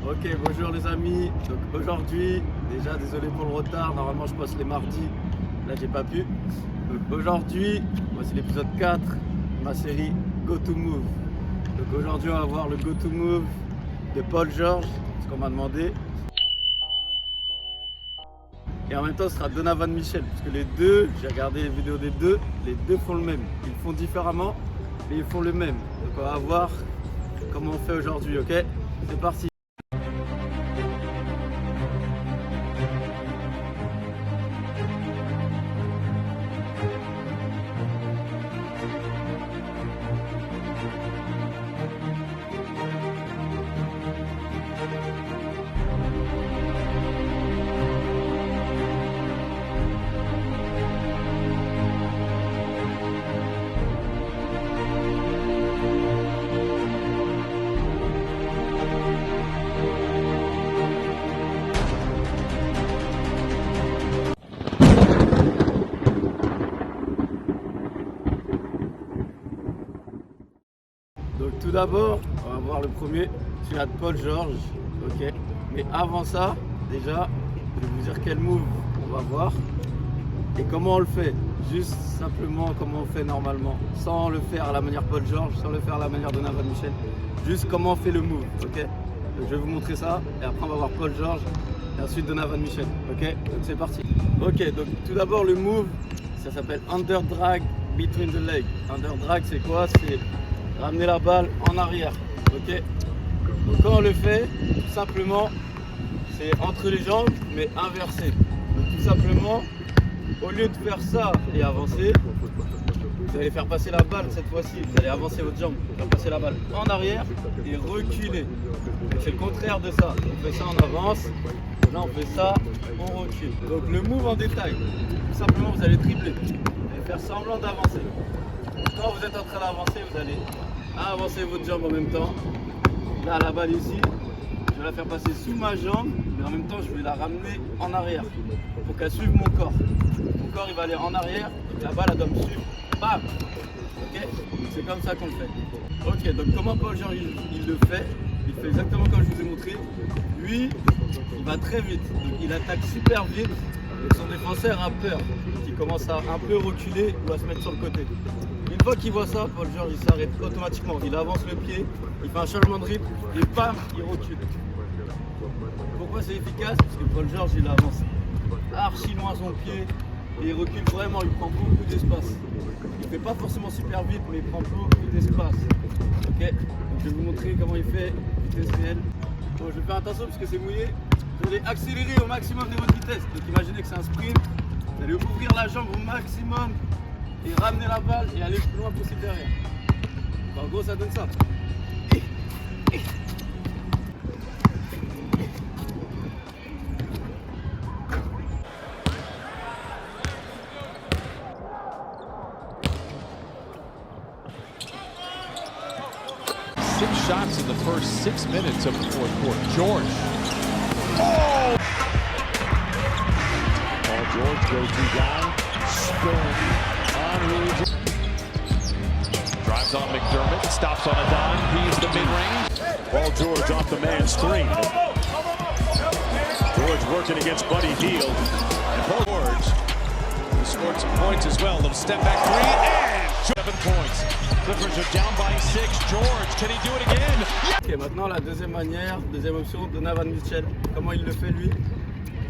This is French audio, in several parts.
Ok, bonjour les amis. Donc aujourd'hui, déjà désolé pour le retard, normalement je passe les mardis, là j'ai pas pu. Donc aujourd'hui, voici l'épisode 4 de ma série Go To Move. Donc aujourd'hui on va voir le Go To Move de Paul George, ce qu'on m'a demandé. Et en même temps ce sera Donovan Mitchell, parce que les deux, j'ai regardé les vidéos des deux, les deux font le même. Ils font différemment, mais ils font le même. Donc on va voir comment on fait aujourd'hui, ok? C'est parti. Donc tout d'abord, on va voir le premier, celui-là de Paul George, ok. Mais avant ça, déjà, je vais vous dire quel move on va voir et comment on le fait. Juste simplement comment on fait normalement, sans le faire à la manière Paul George, sans le faire à la manière de Donovan Mitchell. Juste comment on fait le move, ok. Donc je vais vous montrer ça et après on va voir Paul George et ensuite Donovan Mitchell, ok. Donc c'est parti. Ok, donc tout d'abord le move, ça s'appelle under drag between the legs. Under drag c'est quoi? C'est ramener la balle en arrière, ok. Donc quand on le fait, tout simplement, c'est entre les jambes, mais inversé. Donc tout simplement, au lieu de faire ça et avancer, vous allez faire passer la balle cette fois-ci. Vous allez avancer votre jambe, faire passer la balle en arrière et reculer. C'est le contraire de ça. On fait ça, on avance. Là, on fait ça, on recule. Donc le move en détail, tout simplement, vous allez tripler. Vous allez faire semblant d'avancer. Quand vous êtes en train d'avancer, vous allez avancer votre jambe en même temps. Là, la balle ici, je vais la faire passer sous ma jambe, mais en même temps, je vais la ramener en arrière pour qu'elle suive mon corps. Mon corps, il va aller en arrière, et la balle, elle doit me suivre. Bam! Ok? C'est comme ça qu'on le fait. Ok, donc comment Paul George il le fait? Il fait exactement comme je vous ai montré. Lui, il va très vite. Donc, il attaque super vite. Et son défenseur a peur. Donc, il commence à un peu reculer ou à se mettre sur le côté. Une fois qu'il voit ça, Paul George il s'arrête automatiquement. Il avance le pied, il fait un changement de rythme et bam, il recule. Pourquoi c'est efficace? Parce que Paul George il avance archi loin son pied et il recule vraiment, il prend beaucoup d'espace. Il fait pas forcément super vite, mais il prend beaucoup d'espace. Ok, donc je vais vous montrer comment il fait, vitesse réelle. Bon, je vais faire attention parce que c'est mouillé. Vous allez accélérer au maximum de votre vitesse. Donc imaginez que c'est un sprint, vous allez ouvrir la jambe au maximum et ramener la balle et aller le plus loin possible derrière. En gros, ça donne ça. Six shots in the first 6 minutes of the fourth quarter. George. Oh! Paul George goes to guy. Spin. Drives on McDermott, stops on a dime, he's the mid-range. Paul George off the man's three. George working against Buddy Hield. And Paul George, he scored some points as well. Little step back three, and 7 points. Clippers are down by 6. George, can he do it again? Ok, maintenant la deuxième manière, deuxième option, Donovan Mitchell. Comment il le fait lui?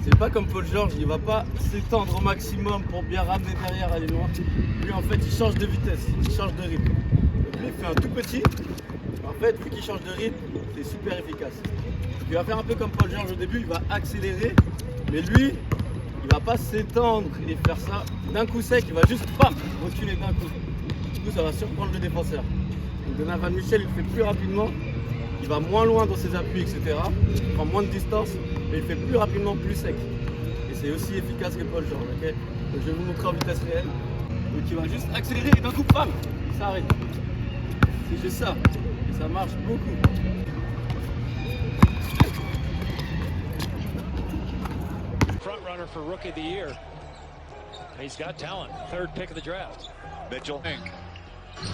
C'est pas comme Paul George, il va pas s'étendre au maximum pour bien ramener derrière, aller loin. Lui en fait il change de vitesse, il change de rythme. Donc lui il fait un tout petit, en fait vu qu'il change de rythme, c'est super efficace. Il va faire un peu comme Paul George au début, il va accélérer, mais lui il va pas s'étendre et faire ça d'un coup sec, il va juste bam, reculer d'un coup. Du coup ça va surprendre le défenseur. Donc Donovan Mitchell il le fait plus rapidement, il va moins loin dans ses appuis, etc. Il prend moins de distance, mais il fait plus rapidement, plus sec. Et c'est aussi efficace que Paul George, ok? Donc je vais vous montrer en vitesse réelle. Donc il va juste accélérer et d'un coup, bam, il s'arrête. C'est juste ça. Et ça marche beaucoup. Front runner for Rookie of the Year. He's got talent. Third pick of the draft. Mitchell.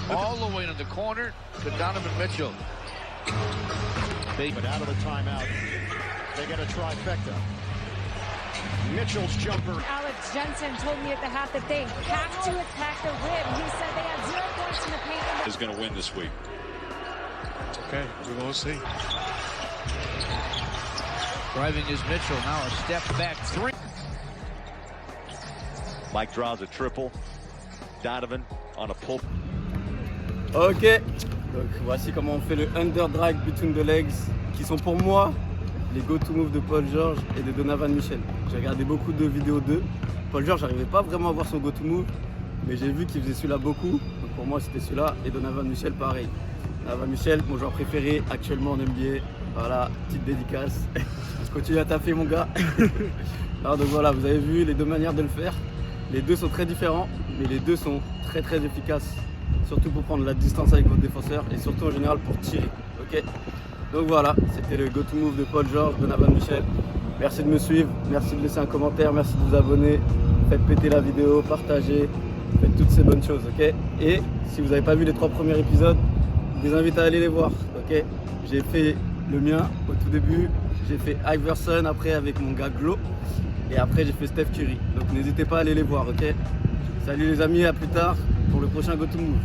All the way to the corner to Donovan Mitchell. be. But out of the timeout, they get a trifecta. Mitchell's jumper. Alex Jensen told me at the half that they have to attack the rim. He said they had 0 points in the paint. Is going to win this week. Okay, we will see. Driving is Mitchell, now a step back three. Mike draws a triple. Donovan on a pull. Ok, donc voici comment on fait le under drag between the legs, qui sont pour moi les go-to moves de Paul George et de Donovan Mitchell. J'ai regardé beaucoup de vidéos d'eux. Paul George, j'arrivais pas vraiment à voir son go-to move, mais j'ai vu qu'il faisait celui-là beaucoup. Donc pour moi, c'était celui-là. Et Donovan Mitchell, pareil. Donovan Mitchell, mon joueur préféré actuellement en NBA. Voilà, petite dédicace. Je continue à taper, mon gars. Alors, donc voilà, vous avez vu les deux manières de le faire. Les deux sont très différents, mais les deux sont très très efficaces. Surtout pour prendre la distance avec votre défenseur et surtout en général pour tirer. Ok. Donc voilà, c'était le go-to move de Paul George, Donovan Mitchell. Merci de me suivre, merci de laisser un commentaire, merci de vous abonner. Faites péter la vidéo, partagez, faites toutes ces bonnes choses, ok. Et si vous n'avez pas vu les 3 premiers épisodes, je vous invite à aller les voir, ok. J'ai fait le mien au tout début, j'ai fait Iverson après avec mon gars Glo, et après j'ai fait Steph Curry. Donc n'hésitez pas à aller les voir, ok. Salut les amis, à plus tard pour le prochain go-to move.